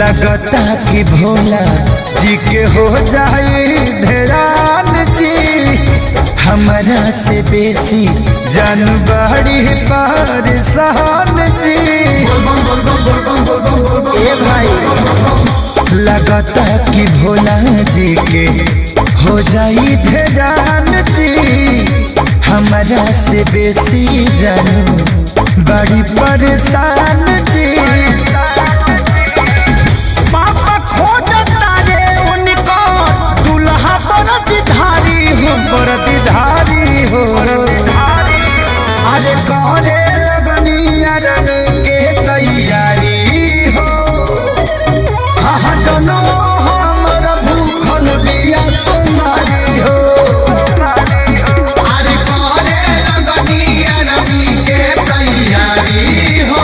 लगता कि भोला जी के हो जाए धरान जी, हमारा से बेसी जानबाड़ी परेशान जी। ए भाई लगता कि भोला जी के हो जाई धरान जी, हमारा से बेसी जानू बड़ी परेशान जी। पापा खोजता रे उनको दुल्हा बरदधारी हो, बरदधारी हो। अरे करे लगनी अरन के तैयारी हो, हाँ जनो हमर भूखल बिया सुनारी हो। अरे करे लगनी अरन के तैयारी हो,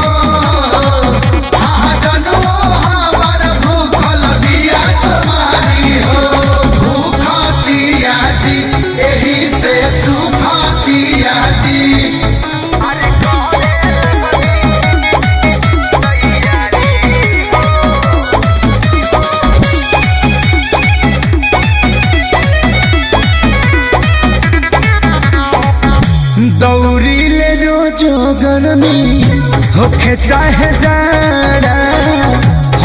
हाँ जनो हमर भूखल बिया सुनारी हो। भूखतिया जी एही से सुखतिया जी। दौरी ले रोजो गर्मी होखे चाहे जाड़ा,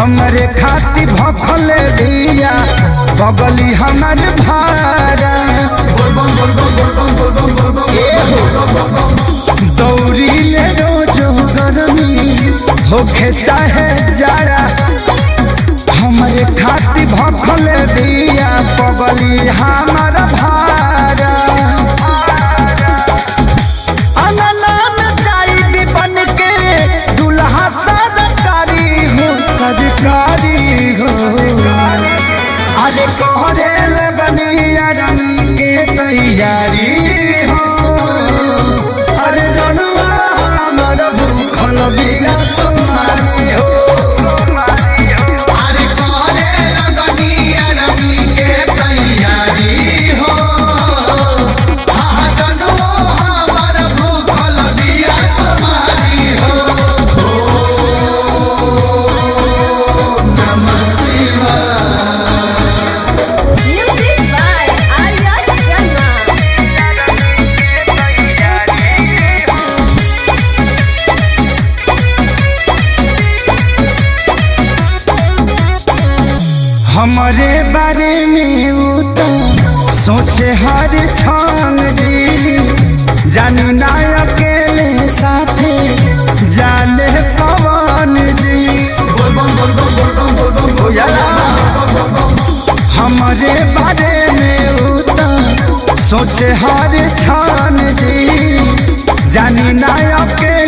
हमारे खाती भखल दिया बगली हमार भारा। दौरी ले रोजो गर्मी होखे चाहे जाड़ा, हमारे खाती भखल दिया बगली हमार भारा। सरकारी हो अरे कोहरे लगनी अरन के तैयारी हो। अरे जनुआ हमर भूखल बिया सुनारी हो। अरे करे लगनी अरन के तैयारी हो, हाँ जनो हमर भूखल बिया सुनारी हो। हमारे बारे में वो तो सोचे हर क्षण जी, जानी ना अकेले साथे जाने पवन जी। हमारे बारे में वो तो सोचे हर क्षण जी, जानी ना अकेले